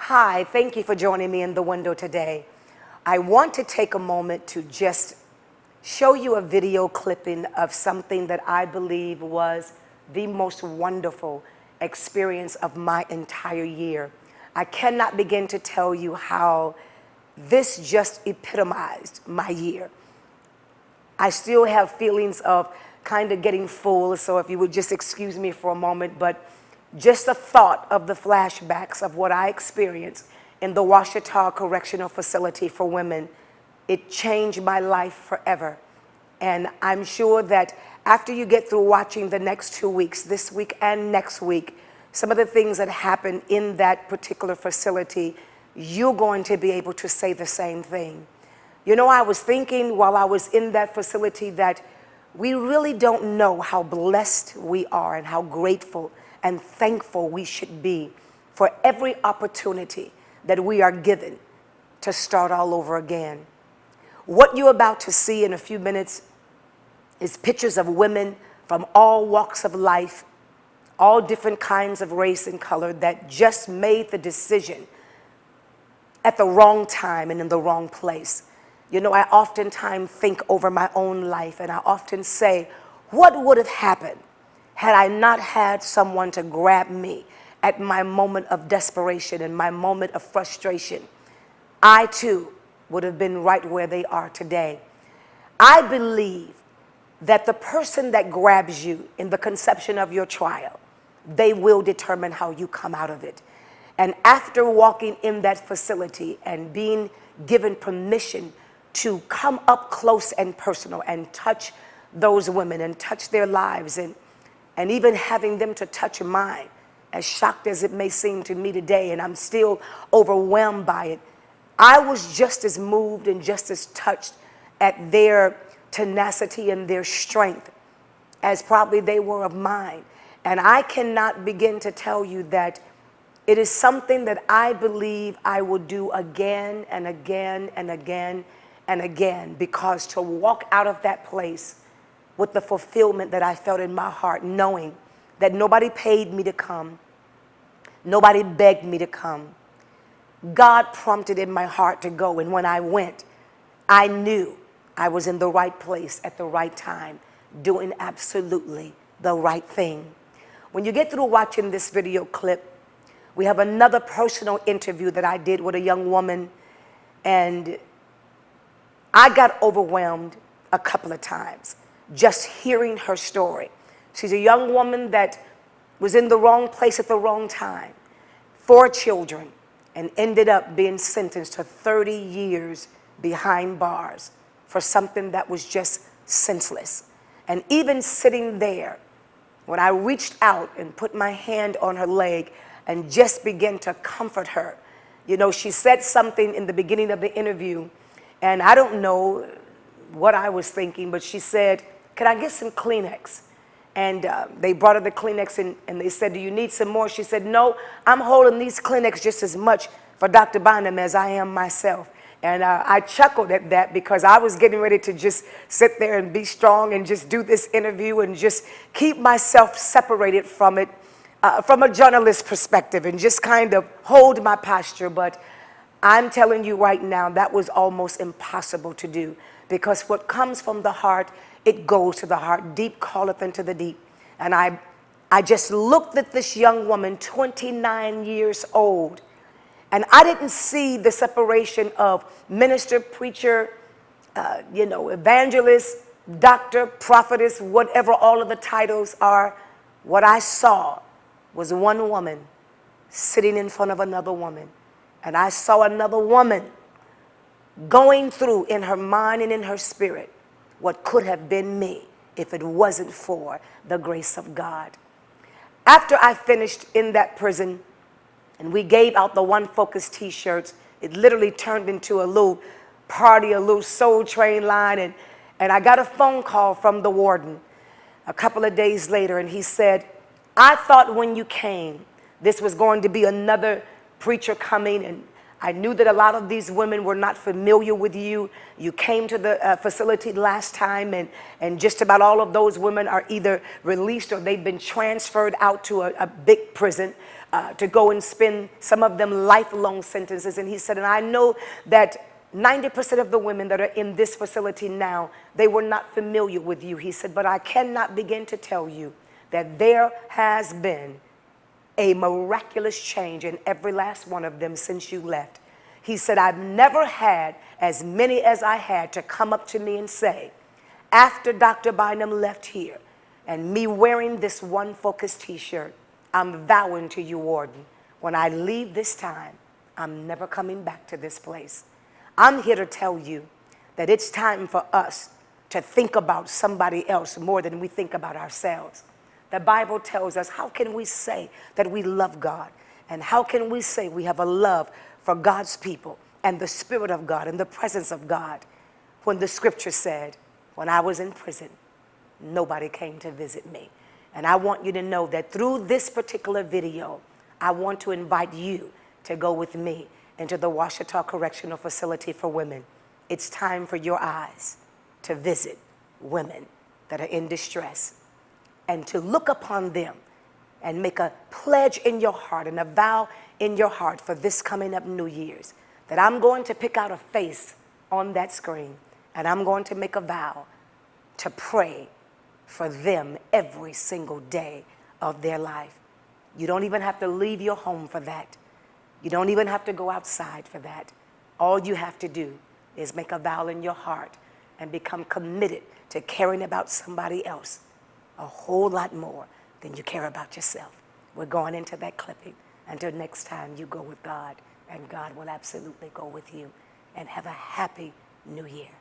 Hi, thank you for joining me in the window today. I want to take a moment to just show you a video clipping of something that I believe was the most wonderful experience of my entire year. I cannot begin to tell you how this just epitomized my year. I still have feelings of kind of getting full, so if you would just excuse me for a moment, but just the thought of the flashbacks of what I experienced in the Ouachita Correctional Facility for Women, it changed my life forever. And I'm sure that after you get through watching the next 2 weeks, this week and next week, some of the things that happened in that particular facility, you're going to be able to say the same thing. You know, I was thinking while I was in that facility that we really don't know how blessed we are and how grateful and thankful we should be for every opportunity that we are given to start all over again. What you're about to see in a few minutes is pictures of women from all walks of life, all different kinds of race and color that just made the decision at the wrong time and in the wrong place. You know, I oftentimes think over my own life, and I often say, what would have happened had I not had someone to grab me at my moment of desperation and my moment of frustration? I too would have been right where they are today. I believe that the person that grabs you in the conception of your trial, they will determine how you come out of it. And after walking in that facility and being given permission to come up close and personal and touch those women and touch their lives and even having them to touch mine, as shocked as it may seem to me today, and I'm still overwhelmed by it, I was just as moved and just as touched at their tenacity and their strength as probably they were of mine. And I cannot begin to tell you that it is something that I believe I will do again and again and again and again, because to walk out of that place with the fulfillment that I felt in my heart, knowing that nobody paid me to come, nobody begged me to come. God prompted in my heart to go, and when I went, I knew I was in the right place at the right time, doing absolutely the right thing. When you get through watching this video clip, we have another personal interview that I did with a young woman, and I got overwhelmed a couple of times just hearing her story. She's a young woman that was in the wrong place at the wrong time, 4 children, and ended up being sentenced to 30 years behind bars for something that was just senseless. And even sitting there, when I reached out and put my hand on her leg and just began to comfort her, you know, she said something in the beginning of the interview, and I don't know what I was thinking, but she said, "Can I get some Kleenex?" And they brought her the Kleenex, and they said, "Do you need some more?" She said, "No, I'm holding these Kleenex just as much for Dr. Bynum as I am myself." And I chuckled at that because I was getting ready to just sit there and be strong and just do this interview and just keep myself separated from it from a journalist perspective and just kind of hold my posture. But I'm telling you right now, that was almost impossible to do, because what comes from the heart, it goes to the heart. Deep calleth into the deep. And I just looked at this young woman, 29 years old, and I didn't see the separation of minister, preacher, evangelist, doctor, prophetess, whatever all of the titles are. What I saw was one woman sitting in front of another woman. And I saw another woman going through in her mind and in her spirit what could have been me if it wasn't for the grace of God. After I finished in that prison and we gave out the One Focus t-shirts, it literally turned into a little party, a little Soul Train line, and I got a phone call from the warden a couple of days later, and he said, "I thought when you came this was going to be another preacher coming, and I knew that a lot of these women were not familiar with you. You came to the facility last time, and just about all of those women are either released or they've been transferred out to a big prison to go and spend, some of them, lifelong sentences. And he said, and I know that 90% of the women that are in this facility now, they were not familiar with you. He said, but I cannot begin to tell you that there has been a miraculous change in every last one of them since you left. He said, I've never had as many as I had to come up to me and say, after Dr. Bynum left here, and me wearing this One Focus t-shirt, I'm vowing to you, Warden, when I leave this time, I'm never coming back to this place. I'm here to tell you that it's time for us to think about somebody else more than we think about ourselves. The Bible tells us, how can we say that we love God? And how can we say we have a love for God's people and the Spirit of God and the presence of God when the scripture said, when I was in prison, nobody came to visit me? And I want you to know that through this particular video, I want to invite you to go with me into the Ouachita Correctional Facility for Women. It's time for your eyes to visit women that are in distress, and to look upon them and make a pledge in your heart and a vow in your heart for this coming up New Year's, that I'm going to pick out a face on that screen and I'm going to make a vow to pray for them every single day of their life. You don't even have to leave your home for that. You don't even have to go outside for that. All you have to do is make a vow in your heart and become committed to caring about somebody else a whole lot more than you care about yourself. We're going into that clipping. Until next time, you go with God, and God will absolutely go with you. And have a happy New Year.